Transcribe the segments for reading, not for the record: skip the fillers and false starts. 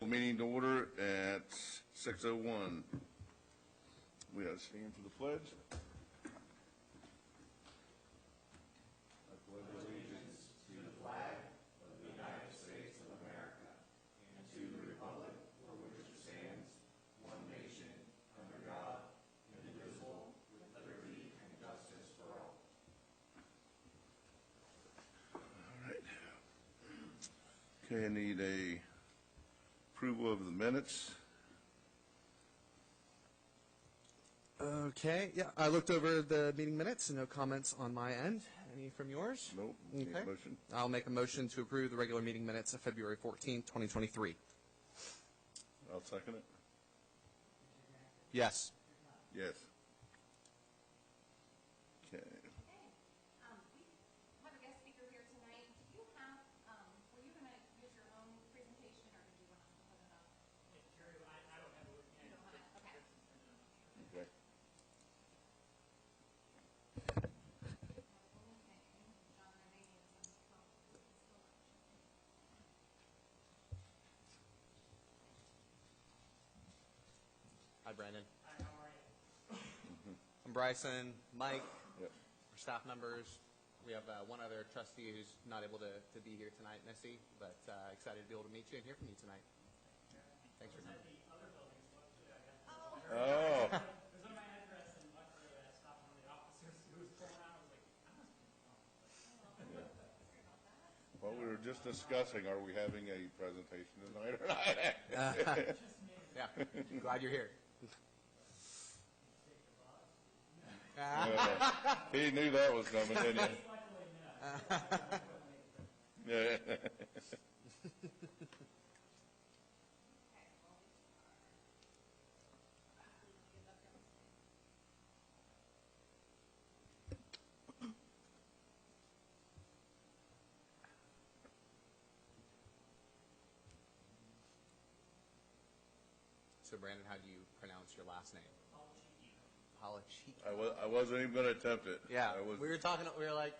Meeting to order at 6:01. We have to stand for the pledge. I pledge allegiance to the flag of the United States of America and to the republic for which it stands, one nation, under God, indivisible, with liberty and justice for all. All right. Okay, I need a approval of the minutes. Okay, yeah, I looked over the meeting minutes and no comments on my end. Any from yours? Nope. Okay. Need a motion? I'll make a motion to approve the regular meeting minutes of February 14, 2023. I'll second it. Yes. Yes. Okay. We have a guest speaker here tonight. Do you have, were you going to use your own presentation or did you want to put it up? Terry, I don't have it with me. You don't have it? Okay. Okay. John Renee is on the phone. Hi, Brandon. Hi, how are you? I'm Bryson, Mike, Yep. our staff members. We have one other trustee who's not able to be here tonight, Missy, but excited to be able to meet you and hear from you tonight. Thanks for coming. The other buildings, Oh. Oh. It was on my address, and luckily I stopped one of the officers who was pulling out. I was like, I must be wrong. Yeah. Sorry about that. Well, we were just discussing, are we having a presentation tonight or not? Just me. Yeah, glad you're here. He knew that was coming, didn't he? Luckily, no. Yeah. Okay, well, So, Brandon, how do you pronounce your last name? Halachiki. I wasn't even going to attempt it. Yeah, I was, we were talking. We were like,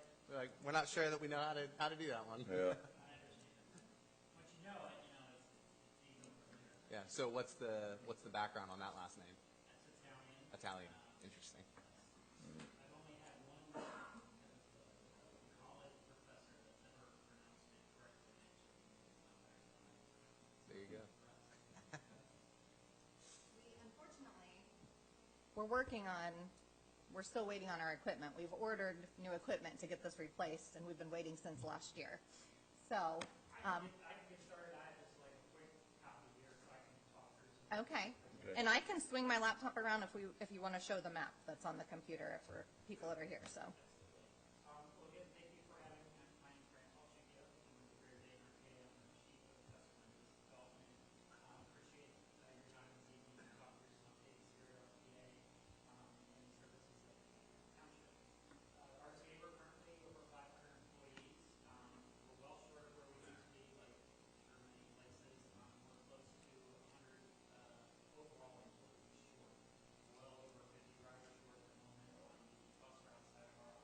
we're not sure that we know how to do that one. Yeah. I understand. Once you know it, it's easy from there. Yeah. So, what's the background on that last name? That's Italian. Italian. Interesting. I've only had one college professor that's ever pronounced it correctly. There you go. we're still waiting on our equipment. We've ordered new equipment to get this replaced, and we've been waiting since last year. So, I can get started. I have just like a quick copy here so I can talk through some. okay. Okay. And I can swing my laptop around if you want to show the map that's on the computer for people that are here. So, Well, again, thank you for having me. My name's Grant Pruszynski. I'm with the Greater Dayton RPA. I'm the Chief of Customer Business Development. Appreciate your time this evening to talk through some updates here at RPA and the services of the township. RPA, we're currently over 500 employees. We're well short of where we used to be, like sure many places. We're close to 100 overall employees short. Well over 50 drivers short at the moment on the bus route side of our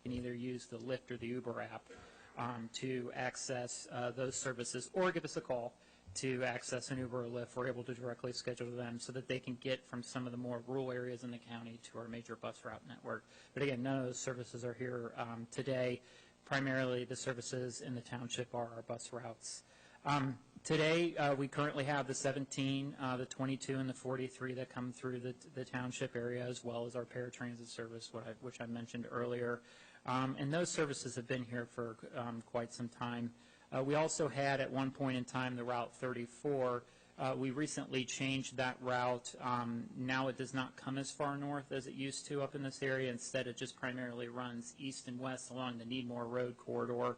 can either use the Lyft or the Uber app to access those services, or give us a call to access an Uber or Lyft. We're able to directly schedule them so that they can get from some of the more rural areas in the county to our major bus route network. But again, none of those services are here today. Primarily, the services in the township are our bus routes. Today, we currently have the 17, the 22, and the 43 that come through the township area, as well as our paratransit service, which I mentioned earlier. And those services have been here for quite some time. We also had, at one point in time, the Route 34. We recently changed that route. Now it does not come as far north as it used to up in this area. Instead, it just primarily runs east and west along the Needmore Road corridor,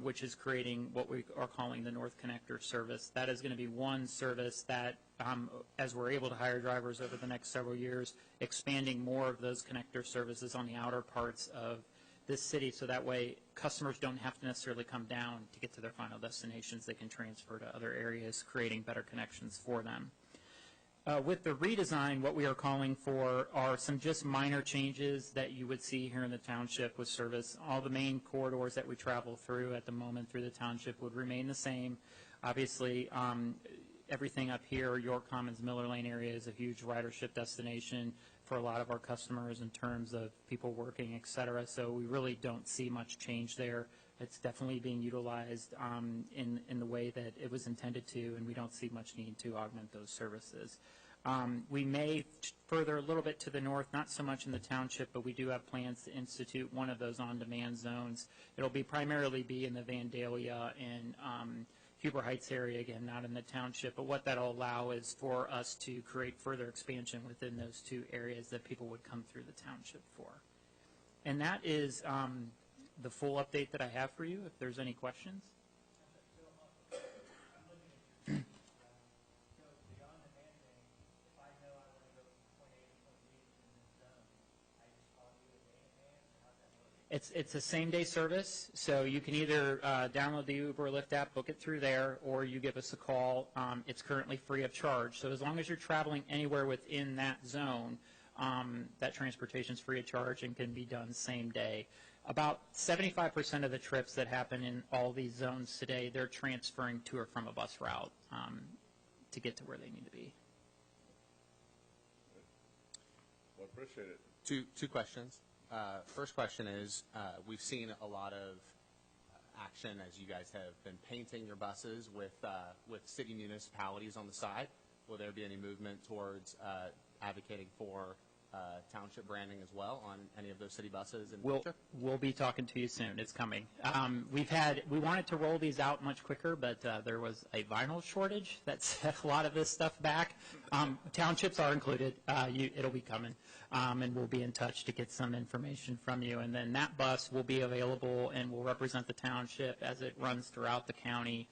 which is creating what we are calling the North Connector service. That is going to be one service that, as we're able to hire drivers over the next several years, expanding more of those connector services on the outer parts of this city, so that way customers don't have to necessarily come down to get to their final destinations. They can transfer to other areas, creating better connections for them. With the redesign, what we are calling for are some just minor changes that you would see here in the township with service. All the main corridors that we travel through at the moment through the township would remain the same. Obviously, everything up here, York Commons, Miller Lane area, is a huge ridership destination for a lot of our customers in terms of people working, et cetera. So we really don't see much change there. It's definitely being utilized in the way that it was intended to, and we don't see much need to augment those services. We may further a little bit to the north, not so much in the township, but we do have plans to institute one of those on-demand zones. It'll be primarily be in the Vandalia and Huber Heights area, again, not in the township. But what that'll allow is for us to create further expansion within those two areas that people would come through the township for. And that is the full update that I have for you, if there's any questions. It's a same-day service, so you can either download the Uber or Lyft app, book it through there, or you give us a call. It's currently free of charge. So as long as you're traveling anywhere within that zone, that transportation is free of charge and can be done same day. About 75% of the trips that happen in all these zones today, they're transferring to or from a bus route to get to where they need to be. Well, appreciate it. Two questions. First question is, we've seen a lot of action as you guys have been painting your buses with city municipalities on the side. Will there be any movement towards advocating for township branding as well on any of those city buses in the future? We'll be talking to you soon. It's coming. We wanted to roll these out much quicker, but there was a vinyl shortage that set a lot of this stuff back. Townships are included. It'll be coming, and we'll be in touch to get some information from you. And then that bus will be available and will represent the township as it runs throughout the county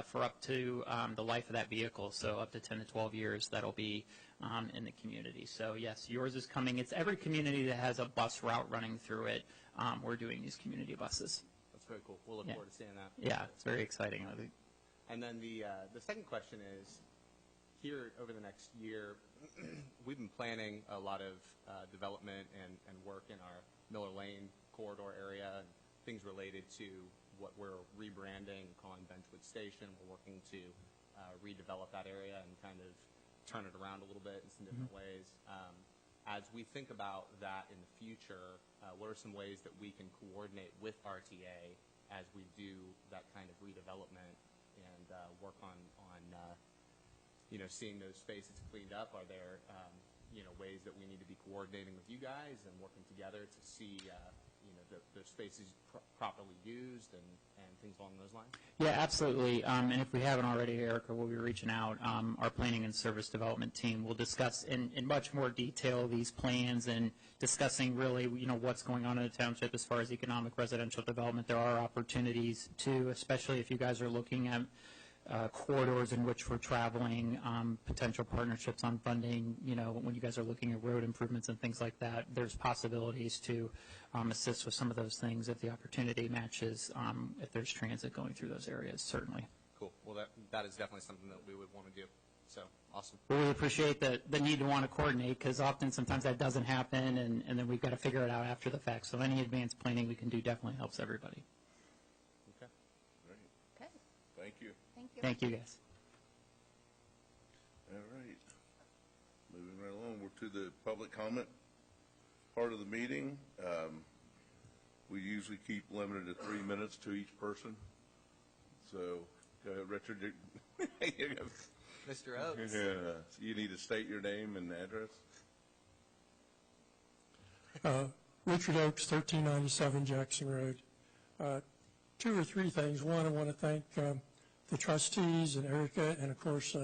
for up to the life of that vehicle, so up to 10 to 12 years that'll be in the community. So yes, yours is coming. It's every community that has a bus route running through it. We're doing these community buses. That's very cool. We'll look forward to seeing that. Yeah, it's very exciting. And then the second question is, here over the next year, we've been planning a lot of development and work in our Miller Lane corridor area and things related to what we're rebranding, calling Benchwood Station. We're working to redevelop that area and kind of turn it around a little bit in some different ways. As we think about that in the future, what are some ways that we can coordinate with RTA as we do that kind of redevelopment and work on seeing those spaces cleaned up? Are there ways that we need to be coordinating with you guys and working together to see the spaces properly used and things along those lines? Yeah, absolutely. And if we haven't already, Erica, we'll be reaching out. Our planning and service development team will discuss in much more detail these plans and discussing really, what's going on in the township as far as economic residential development. There are opportunities too, especially if you guys are looking at corridors in which we're traveling, potential partnerships on funding. When you guys are looking at road improvements and things like that, there's possibilities to assist with some of those things if the opportunity matches, if there's transit going through those areas, certainly. Cool. Well, that is definitely something that we would want to do. So, awesome. Well, we appreciate the need to want to coordinate, because often sometimes that doesn't happen, and then we've got to figure it out after the fact. So any advanced planning we can do definitely helps everybody. Okay. Great. Okay, Thank you. thank you. Thank you, guys. All right. Moving right along, we're to the public comment part of the meeting. We usually keep limited to 3 minutes to each person. So, go ahead, Richard. Mr. Oates. Yeah, you need to state your name and address. Richard Oakes, 1397 Jackson Road. 2 or 3 things. One, I want to thank the trustees and Erica and, of course,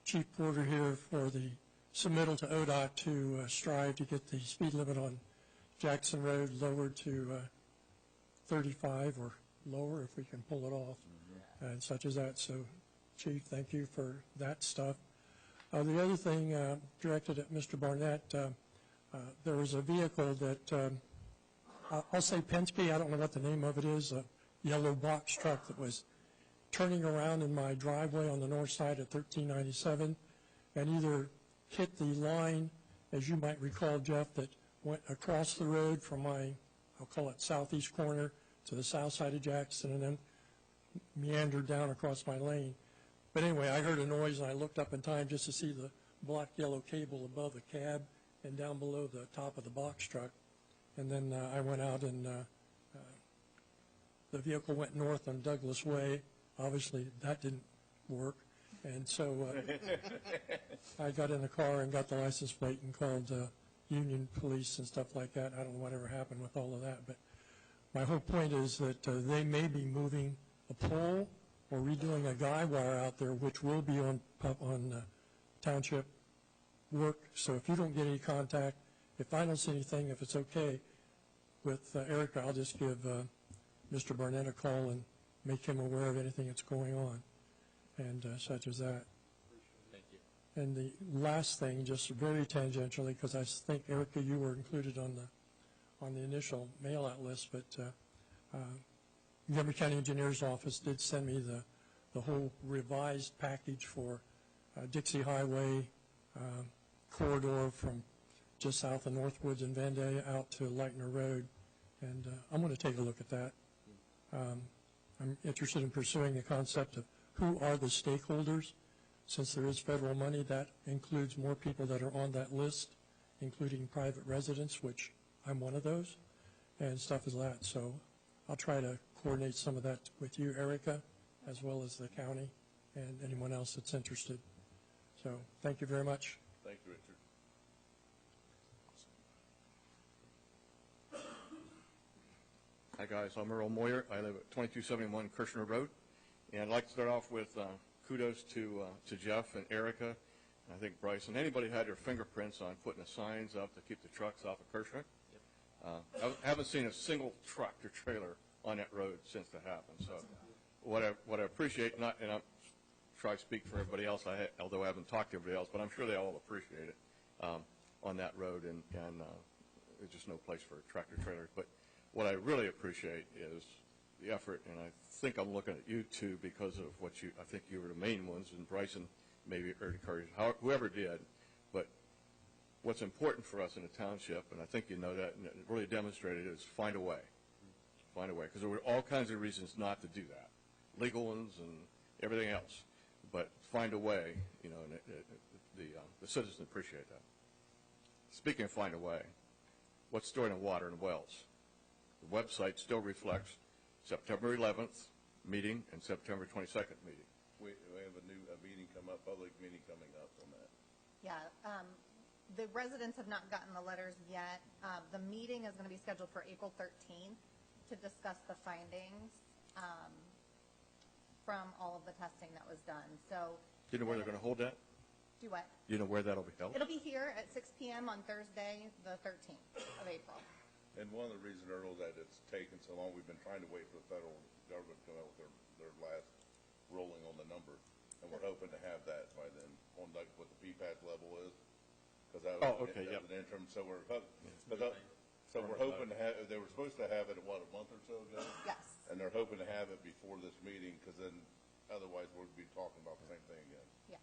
Chief Porter here for the submittal to ODOT to strive to get the speed limit on Jackson Road lowered to 35 or lower if we can pull it off, and such as that. So, Chief, thank you for that stuff. The other thing directed at Mr. Barnett, there was a vehicle that, I'll say Penske, I don't know what the name of it is, a yellow box truck that was turning around in my driveway on the north side of 1397 and either hit the line, as you might recall, Jeff, that went across the road from my, I'll call it southeast corner to the south side of Jackson, and then meandered down across my lane. But anyway, I heard a noise, and I looked up in time just to see the black yellow cable above the cab and down below the top of the box truck. And then I went out, and the vehicle went north on Douglas Way. Obviously, that didn't work. And so I got in the car and got the license plate and called Union Police and stuff like that. I don't know whatever happened with all of that. But my whole point is that they may be moving a pole or redoing a guy wire out there, which will be on township work. So if you don't get any contact, if I don't see anything, if it's okay with Erica, I'll just give Mr. Barnett a call and make him aware of anything that's going on, and such as that. Thank you. And the last thing, just very tangentially, because I think, Erica, you were included on the initial mail-out list, but Montgomery County Engineer's Office did send me the whole revised package for Dixie Highway corridor from just south of Northwoods and Van Day out to Lightner Road, and I'm going to take a look at that. I'm interested in pursuing the concept of who are the stakeholders. Since there is federal money, that includes more people that are on that list, including private residents, which I'm one of those, and stuff as that. So I'll try to coordinate some of that with you, Erica, as well as the county and anyone else that's interested. So thank you very much. Thank you, Richard. Hi guys, I'm Earl Moyer. I live at 2271 Kirshner Road, and I'd like to start off with kudos to Jeff and Erica, and I think Bryson. Anybody had their fingerprints on putting the signs up to keep the trucks off of Kirshner? I haven't seen a single truck or trailer on that road since that happened. So what I appreciate, and I'm sure I speak for everybody else, although I haven't talked to everybody else, but I'm sure they all appreciate it on that road, and there's just no place for tractor trailers. But what I really appreciate is the effort, and I think I'm looking at you two because of what I think you were the main ones, and Bryson maybe encouraged, whoever did. But what's important for us in the township, and I think you know that, and it really demonstrated, is find a way. Find a way, because there were all kinds of reasons not to do that, legal ones and everything else. But find a way, you know, and the citizens appreciate that. Speaking of find a way, what's stored in water and wells? The website still reflects September 11th meeting and September 22nd meeting. We have a meeting come up, public meeting coming up on that. Yeah, the residents have not gotten the letters yet. The meeting is going to be scheduled for April 13th to discuss the findings from all of the testing that was done. So, Do you know where they're going to hold that? do what? Do you know where that'll be held? It'll be here at 6 p.m. on Thursday, the 13th of April. And one of the reasons, Earl, that it's taken so long, we've been trying to wait for the federal government to come out with their last ruling on the number, and we're hoping to have that by then, on like what the PPAS level is. Because that was okay, an interim, so we're hoping to have, they were supposed to have it, what, a month or so ago? Yes. And they're hoping to have it before this meeting, because then Otherwise, we'll be talking about the same thing again. Yeah.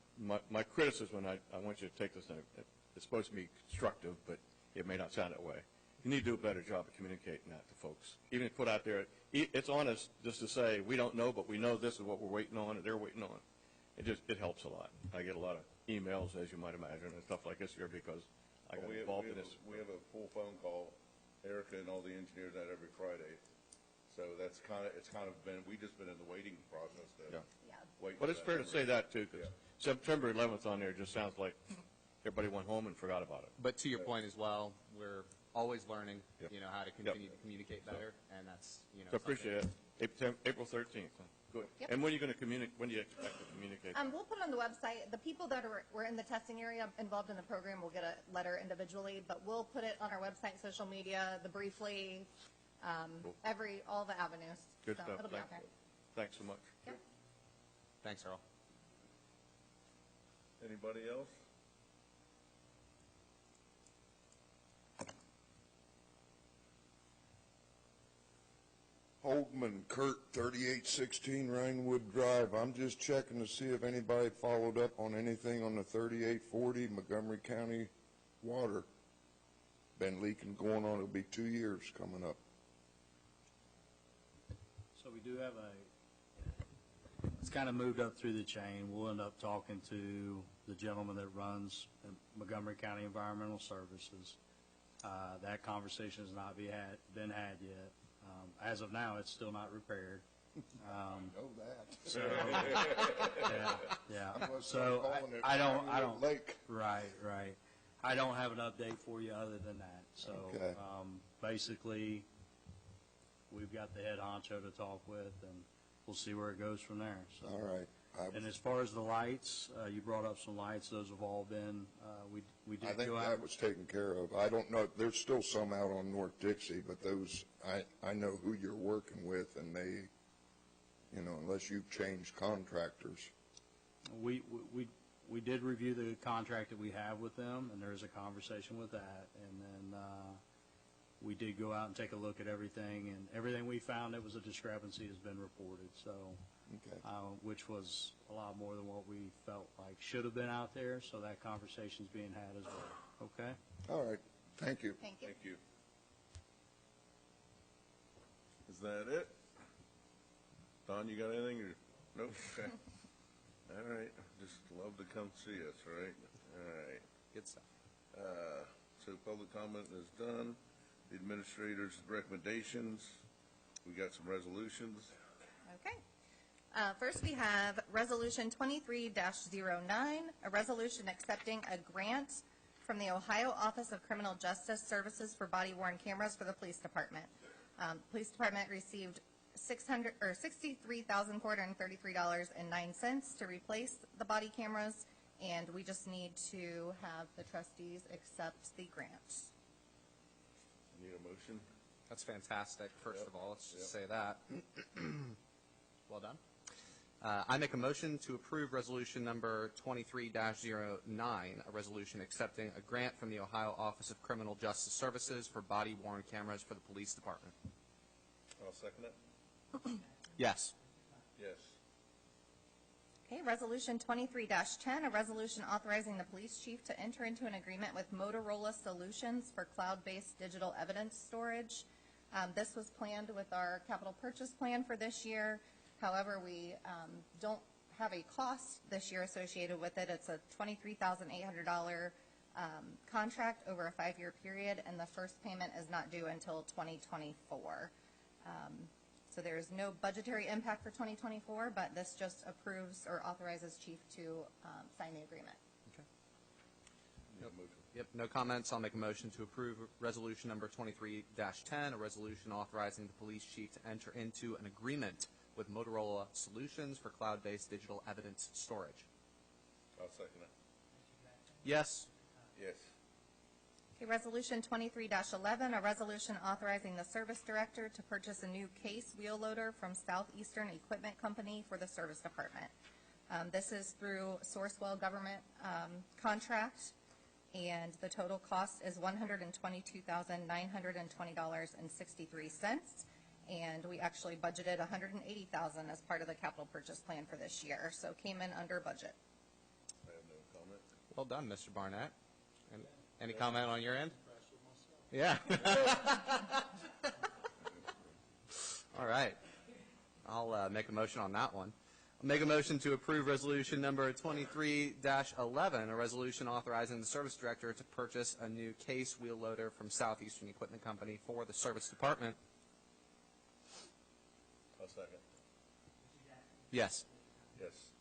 My criticism, and I want you to take this, it's supposed to be constructive, but it may not sound that way. You need to do a better job of communicating that to folks. Even put out there, it's honest just to say, we don't know, but we know this is what we're waiting on, and they're waiting on. It helps a lot. I get a lot of emails, as you might imagine, and stuff like this here because I got involved in this. We have a full phone call, Erica and all the engineers at every Friday. So it's kind of been, we just been in the waiting process to wait. But it's fair to say that, too, because September 11th on there just sounds like everybody went home and forgot about it. But to your point as well, we're always learning, Yep. How to continue to communicate better, and that's, So appreciate it. April 13th. Good. Yep. And when are you going to communicate? When do you expect to communicate? We'll put it on the website. The people that were in the testing area involved in the program will get a letter individually, but we'll put it on our website, social media, the briefly, Cool. all the avenues. Good So stuff. it'll be out there. Thanks so much. Yep. Thanks, Earl. Anybody else? Holdman Kurt, 3816 Rhinewood Drive. I'm just checking to see if anybody followed up on anything on the 3840 Montgomery County water. Been leaking going on, it'll be 2 years coming up. So we do have it's kind of moved up through the chain. We'll end up talking to the gentleman that runs Montgomery County Environmental Services. That conversation has not been had yet. As of now, it's still not repaired. I know that. So, yeah. Unless So I'm calling it I Rhinewood don't. Lake. Right. I don't have an update for you other than that. So Okay. basically, we've got the head honcho to talk with, and we'll see where it goes from there. So. All right. And as far as the lights, you brought up some lights. Those have all been, we did I think go out. that was taken care of. I don't know, there's still some out on North Dixie, but those, I know who you're working with, and they, unless you've changed contractors. We did review the contract that we have with them, and there is a conversation with that. And then we did go out and take a look at everything, and everything we found that was a discrepancy has been reported. So, Okay. which was a lot more than what we felt like should have been out there. So that conversation's being had as well. Okay. All right. Thank you. Thank you. Thank you. Is that it? Don, you got anything? Nope. Okay. All right. Just love to come see us, right? All right. Good stuff. So public comment is done. The administrator's recommendations. We got some resolutions. Okay. First, we have Resolution 23-09, a resolution accepting a grant from the Ohio Office of Criminal Justice Services for body-worn cameras for the police department. Police department received $63,433.09 to replace the body cameras, and we just need to have the trustees accept the grant. Need a motion? That's fantastic. First of all, let's just say that. Well done. I make a motion to approve resolution number 23-09, a resolution accepting a grant from the Ohio Office of Criminal Justice Services for body-worn cameras for the police department. I'll second it. Yes. Yes. Okay, Resolution 23-10, a resolution authorizing the police chief to enter into an agreement with Motorola Solutions for cloud-based digital evidence storage. This was planned with our capital purchase plan for this year. However, we don't have a cost this year associated with it. It's a $23,800 contract over a 5-year period, and the first payment is not due until 2024. So there is no budgetary impact for 2024, but this just approves or authorizes chief to sign the agreement. Okay. Need a motion. Yep, no comments. I'll make a motion to approve resolution number 23-10, a resolution authorizing the police chief to enter into an agreement with Motorola Solutions for cloud-based digital evidence storage. I'll second it. Yes. Yes. Okay, Resolution 23-11, a resolution authorizing the service director to purchase a new case wheel loader from Southeastern Equipment Company for the service department. This is through Sourcewell government contract, and the total cost is $122,920.63. And we actually budgeted $180,000 as part of the capital purchase plan for this year, so came in under budget. I have no comment. Well done, Mr. Barnett. Any comment on your end? Yeah. All right. I'll make a motion on that one. I'll make a motion to approve resolution number 23-11, a resolution authorizing the service director to purchase a new case wheel loader from Southeastern Equipment Company for the service department. I'll second. Yes. Yes.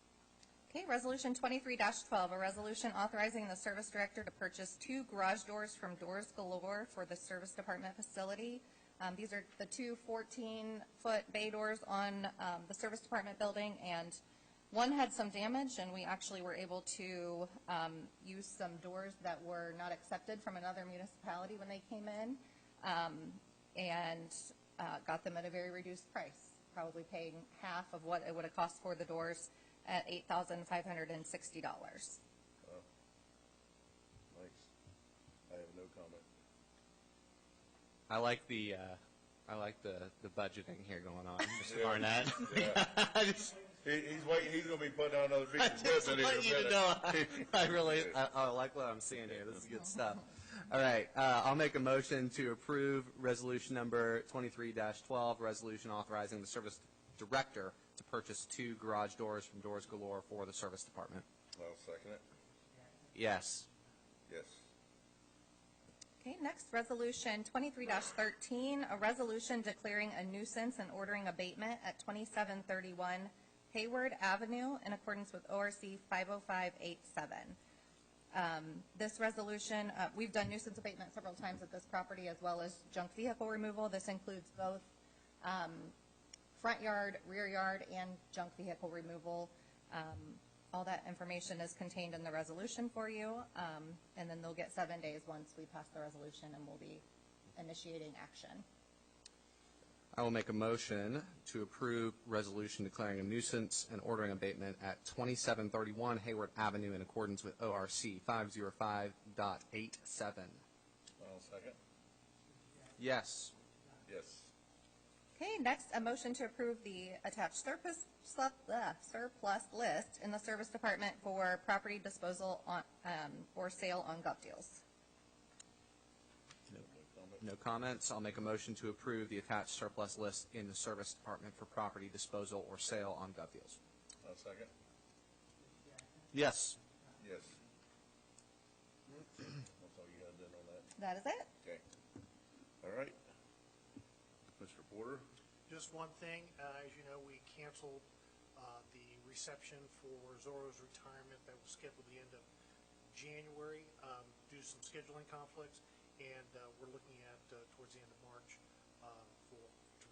Okay, resolution 23-12, a resolution authorizing the service director to purchase 2 garage doors from Doors Galore for the service department facility. These are the 2 14-foot bay doors on the service department building, and one had some damage, and we actually were able to use some doors that were not accepted from another municipality when they came in, and got them at a very reduced price, probably paying half of what it would have cost for the doors at $8,560. Wow. Nice. I have no comment. I like the budgeting here going on, Mr. Barnett. Yeah. I just He's waiting. He's going to be putting out another piece of just equipment want here you in a to minute. know I like what I'm seeing here. This is good stuff. All right, I'll make a motion to approve resolution number 23-12, resolution authorizing the service director to purchase 2 garage doors from Doors Galore for the service department. I'll second it. Yes. Yes. Okay, next, resolution 23-13, a resolution declaring a nuisance and ordering abatement at 2731 Hayward Avenue in accordance with ORC 50587. This resolution, we've done nuisance abatement several times at this property as well as junk vehicle removal. This includes both front yard, rear yard, and junk vehicle removal. All that information is contained in the resolution for you, and then they'll get 7 days once we pass the resolution, and we'll be initiating action. I will make a motion to approve resolution declaring a nuisance and ordering abatement at 2731 Hayward Avenue in accordance with ORC 505.87. I'll second. Yes. Yes. Okay, next, a motion to approve the attached surplus list in the service department for property disposal on, or sale on gov deals. No comments. I'll make a motion to approve the attached surplus list in the service department for property disposal or sale on gov deals. I'll second. Yes. Yes. That's all you got done on that? That is it. Okay. All right. Mr. Porter? Just one thing, as you know, we canceled the reception for Zorro's retirement that was scheduled the end of January due to some scheduling conflicts, and we're looking at towards the end of March to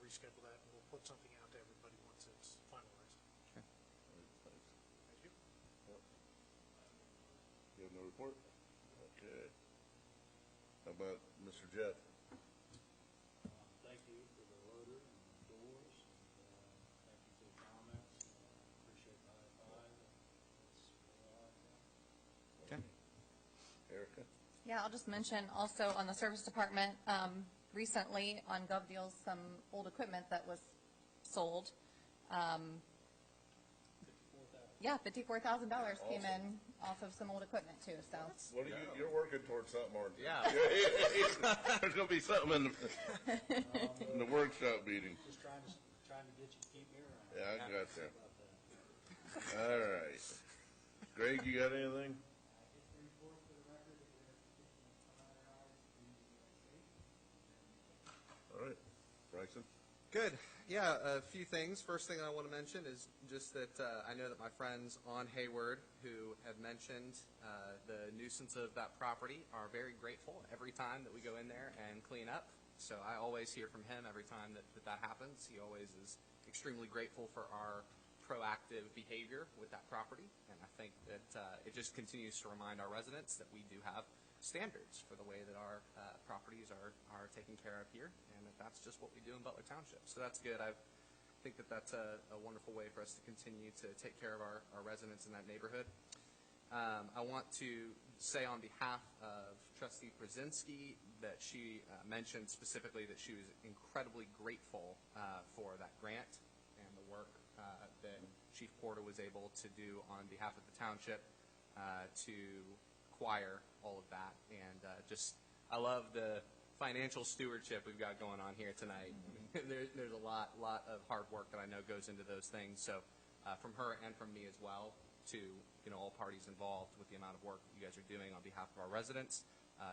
reschedule that, and we'll put something out to everybody once it's finalized. Okay. Thanks. Thank you. You have no report? Okay. How about Mr. Jeff? Thank you for the loader and the doors, and thank you for the comments. Appreciate the high five. That's all I have. Okay. Erica? Yeah, I'll just mention also on the service department, recently on gov deals, some old equipment that was sold. Yeah, $54,000 came in off of some old equipment too, so. What are you're working towards something, aren't you? Yeah. There's going to be something in the workshop meeting. Just trying to get you to keep me around. Yeah, I got that. About that. All right. Greg, you got anything? All right. Bryson? Good. Yeah, a few things. First thing I want to mention is just that I know that my friends on Hayward who have mentioned the nuisance of that property are very grateful every time that we go in there and clean up. So I always hear from him every time that happens. He always is extremely grateful for our proactive behavior with that property. And I think that it just continues to remind our residents that we do have standards for the way that our properties are taken care of here, and that's just what we do in Butler Township. So that's good. I think that that's a wonderful way for us to continue to take care of our residents in that neighborhood. I want to say on behalf of Trustee Pruszynski that she mentioned specifically that she was incredibly grateful for that grant and the work that Chief Porter was able to do on behalf of the township to acquire all of that. And I love the financial stewardship we've got going on here tonight. There's a lot of hard work that I know goes into those things. So from her and from me as well, to all parties involved with the amount of work that you guys are doing on behalf of our residents.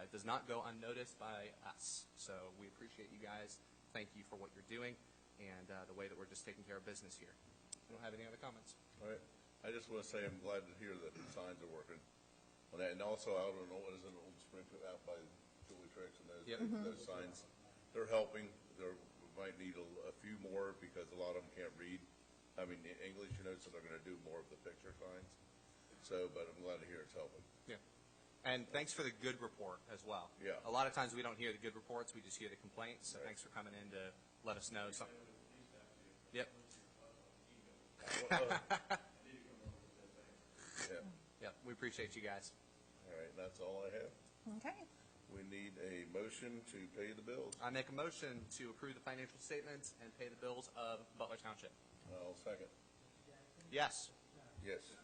It does not go unnoticed by us. So we appreciate you guys. Thank you for what you're doing and the way that we're just taking care of business here. I don't have any other comments. All right. I just want to say I'm glad to hear that the signs are working on that. And also out on what is it, Old Springfield out by Julie Tricks and those, those signs, they're helping. We might need a few more because a lot of them can't read. I mean, English, so they're going to do more of the picture signs. So, but I'm glad to hear it's helping. Yeah. And thanks for the good report as well. Yeah. A lot of times we don't hear the good reports, we just hear the complaints. So thanks for coming in to let us know something. Yep. Yep. We appreciate you guys. All right. That's all I have. Okay. We need a motion to pay the bills. I make a motion to approve the financial statements and pay the bills of Butler Township. I'll second. Yes. Yes.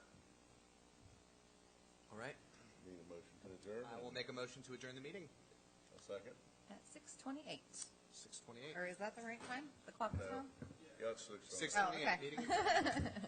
All right. Need a motion to adjourn. I will make a motion to adjourn the meeting. A second. At 6:28. 6:28. Or is that the right time? The clock is No. on? Yeah, it's 6. 6:28. Oh, okay. Meeting adjourned.